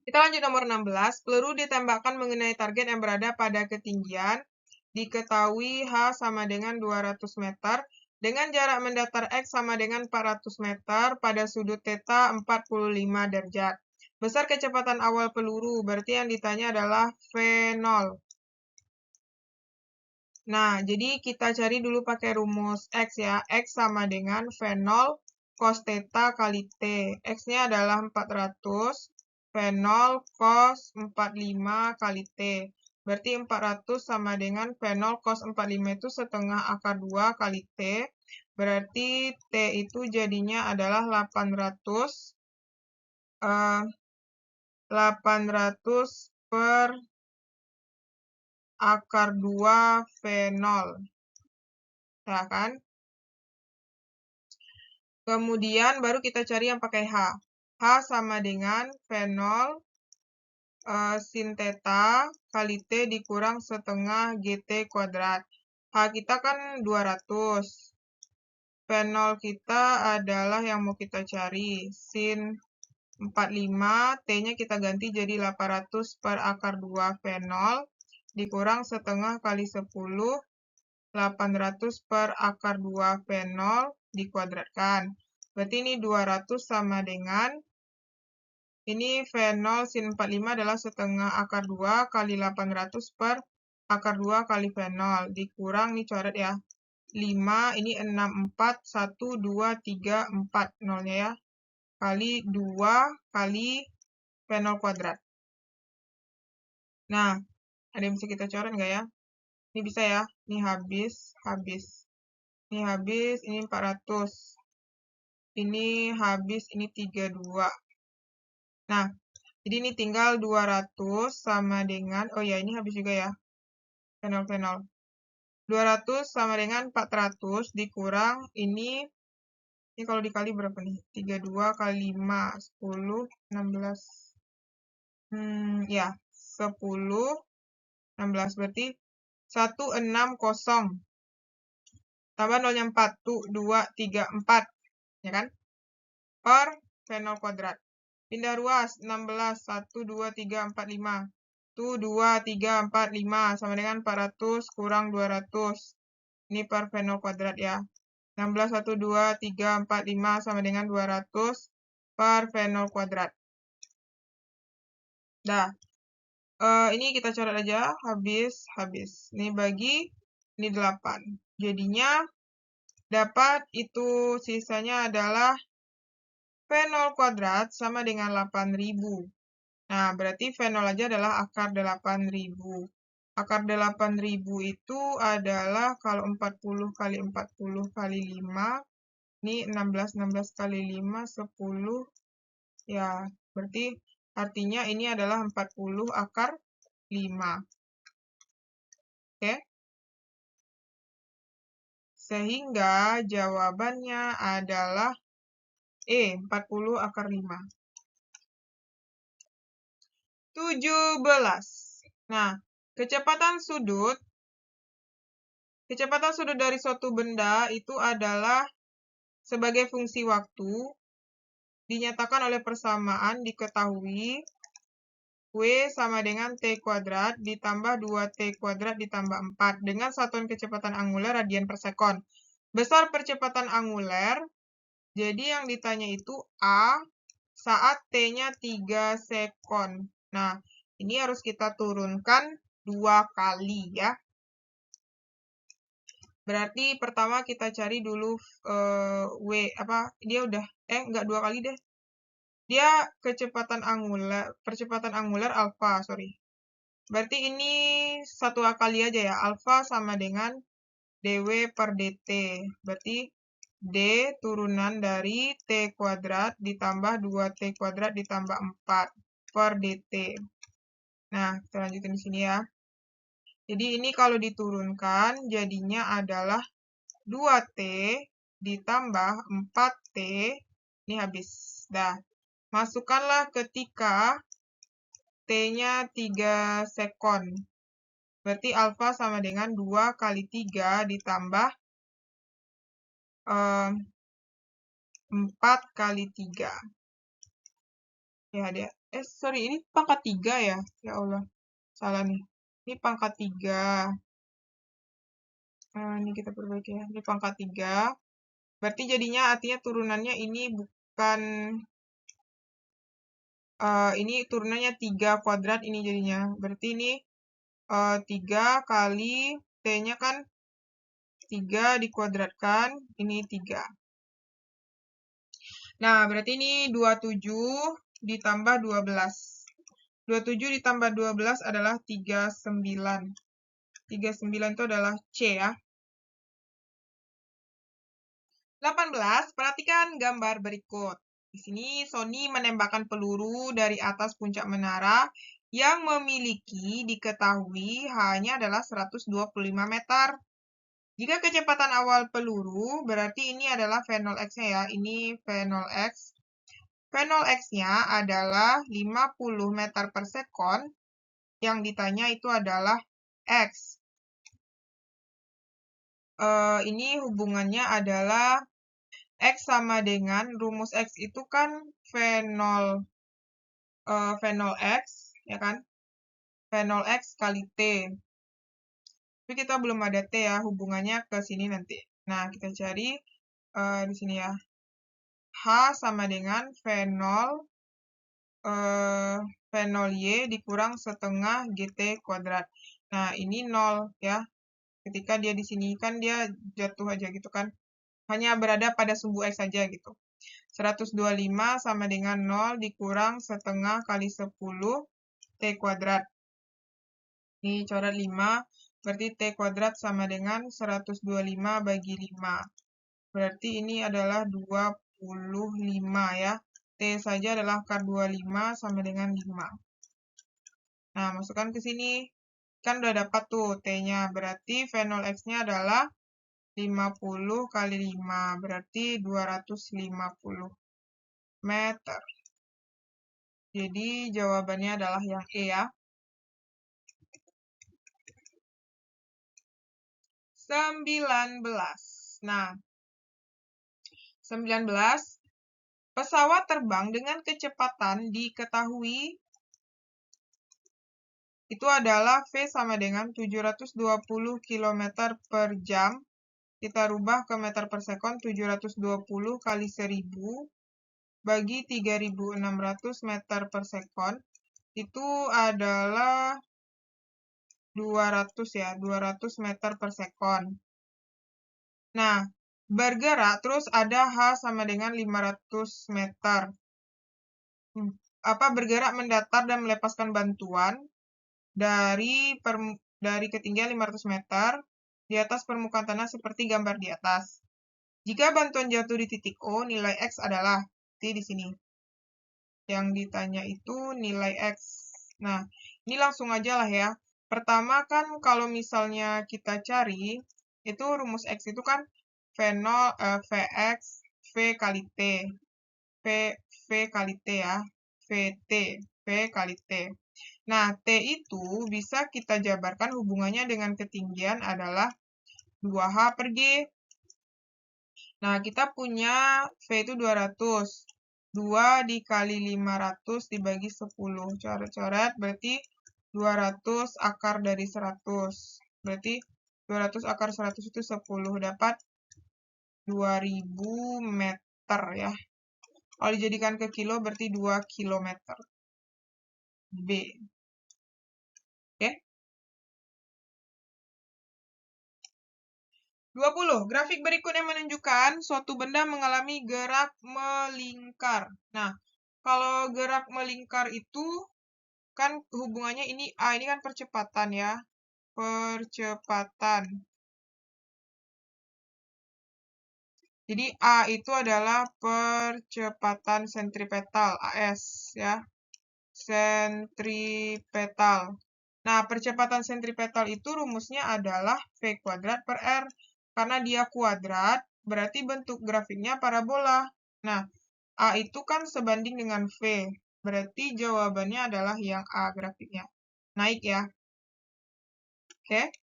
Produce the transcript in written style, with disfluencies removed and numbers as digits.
Kita lanjut nomor 16. Peluru ditembakkan mengenai target yang berada pada ketinggian. Diketahui H sama dengan 200 meter. Dengan jarak mendatar X sama dengan 400 meter pada sudut θ 45 derajat. Besar kecepatan awal peluru, berarti yang ditanya adalah V0. Nah, jadi kita cari dulu pakai rumus X ya. X sama dengan V0 cos θ kali T. X-nya adalah 400. V0 cos 45 kali T. Berarti 400 sama dengan V0 cos 45 itu setengah akar 2 kali T. Berarti T itu jadinya adalah 800 per akar 2 V0. Ya kan? Kemudian baru kita cari yang pakai H. H sama dengan V0 sin θ kali T dikurang setengah GT kuadrat. H kita kan 200. V0 kita adalah yang mau kita cari. Sin 45, T-nya kita ganti jadi 800 per akar 2 V0 dikurang setengah kali 10, 800 per akar 2 V0 dikuadratkan. Berarti ini 200 sama dengan, ini V0 sin 45 adalah setengah akar 2 kali 800 per akar 2 kali V0. Dikurang, ini coret ya. 5, ini 6, 4, 1, 2, 3, 4. Nolnya ya. Kali 2 kali V0 kuadrat. Nah, ada yang bisa kita coret nggak ya? Ini bisa ya. Ini habis. Ini habis, ini 400. Ini habis, ini 32. Nah, jadi ini tinggal 200 sama dengan, oh ya ini habis juga ya. V0. 200 sama dengan 400 dikurang, ini kalau dikali berapa nih? 32 kali 5, 10, 16. Ya, 10, 16. Berarti 160. Tambah nolnya 4, 2, 3, 4. Ya kan? Per V0 kuadrat. Pindah ruas, 16, 1, 2, 3, 4, 5. 2, 3, 4, 5. Sama dengan 400 kurang 200. Ini per V0 kuadrat ya. 16, 1, 2, 3, 4, 5 sama dengan 200 per V0 kuadrat. Dah. Ini kita coret aja. Habis. Ini bagi, ini 8. Jadinya dapat itu sisanya adalah V0 kuadrat sama dengan 8.000. Nah, berarti V0 aja adalah akar 8.000. Akar 8.000 itu adalah kalau 40 kali 40 kali 5, ini 16 kali 5, 10. Ya, berarti artinya ini adalah 40 akar 5. Oke? Sehingga jawabannya adalah E, 40 akar 5. 17. Nah, kecepatan sudut dari suatu benda itu adalah sebagai fungsi waktu, dinyatakan oleh persamaan diketahui W sama dengan T kuadrat ditambah 2T kuadrat ditambah 4 dengan satuan kecepatan angular radian per sekon. Besar percepatan angular, jadi yang ditanya itu A saat T-nya 3 sekon. Nah, ini harus kita turunkan 2 kali ya. Berarti pertama kita cari dulu W, dia udah, enggak 2 kali deh. Dia percepatan angular alfa, sorry. Berarti ini 1 kali aja ya, alfa sama dengan dW per dt. Berarti D turunan dari T kuadrat ditambah 2T kuadrat ditambah 4 per dt. Nah, kita lanjutin di sini ya. Jadi ini kalau diturunkan jadinya adalah 2T ditambah 4T. Ini habis. Dah. Masukkanlah ketika T-nya 3 sekon. Berarti alfa sama dengan 2 kali 3 ditambah 4 kali 3. Ya, dia. Sorry, ini pangkat 3 ya? Ya Allah, salah nih. Ini pangkat 3. Ini kita perbaiki ya. Ini pangkat 3. Berarti jadinya artinya turunannya ini bukan, ini turunannya 3 kuadrat ini jadinya. Berarti ini 3 kali T-nya kan 3 dikuadratkan, ini 3. Nah, berarti ini 27 ditambah 12. 27 ditambah 12 adalah 39. 39 itu adalah C ya. 18, perhatikan gambar berikut. Di sini Sony menembakkan peluru dari atas puncak menara yang memiliki diketahui hanya adalah 125 meter. Jika kecepatan awal peluru, berarti ini adalah V0 X-nya ya. Ini V0 X. V0 X-nya adalah 50 meter per sekon. Yang ditanya itu adalah X. Ini hubungannya adalah X sama dengan rumus X itu kan V0 X, ya kan? V0 X kali T. Tapi kita belum ada T ya, hubungannya ke sini nanti. Nah, kita cari di sini ya. H sama dengan V0 V0Y dikurang setengah GT kuadrat. Nah, ini 0 ya. Ketika dia di sini kan dia jatuh aja gitu kan. Hanya berada pada sumbu X saja gitu. 125 sama dengan 0 dikurang setengah kali 10 T kuadrat. Ini coret 5, berarti T kuadrat sama dengan 125 bagi 5. Berarti ini adalah 25 ya. T saja adalah akar 25 sama dengan 5. Nah, masukkan ke sini. Kan udah dapat tuh T-nya. Berarti V0 X-nya adalah 50 kali 5. Berarti 250 meter. Jadi jawabannya adalah yang E ya. 19. Nah, 19. Pesawat terbang dengan kecepatan diketahui itu adalah V sama dengan 720 km per jam. Kita rubah ke meter per sekon, 720 kali 1000 bagi 3600 meter per sekon. Itu adalah 200 ya, 200 meter per sekon. Nah, bergerak terus ada H sama dengan 500 meter. Bergerak mendatar dan melepaskan bantuan dari ketinggian 500 meter di atas permukaan tanah seperti gambar di atas. Jika bantuan jatuh di titik O, nilai X adalah di sini. Yang ditanya itu nilai X. Nah, ini langsung aja lah ya. Pertama kan kalau misalnya kita cari, itu rumus X itu kan V0, Vx, V kali T. V kali T ya. VT, V kali T. Nah, T itu bisa kita jabarkan hubungannya dengan ketinggian adalah 2H per G. Nah, kita punya V itu 200. 2 dikali 500 dibagi 10. Coret-coret berarti 200 akar dari 100. Berarti 200 akar 100 itu 10. Dapat 2000 meter ya. Kalau dijadikan ke kilo berarti 2 kilometer. B. Oke. 20. Grafik berikutnya menunjukkan suatu benda mengalami gerak melingkar. Nah, kalau gerak melingkar itu kan hubungannya ini A, ini kan percepatan ya. Percepatan. Jadi A itu adalah percepatan sentripetal, AS ya. Sentripetal. Nah, percepatan sentripetal itu rumusnya adalah V kuadrat per R. Karena dia kuadrat, berarti bentuk grafiknya parabola. Nah, A itu kan sebanding dengan V. Berarti jawabannya adalah yang A grafiknya. Naik ya. Oke.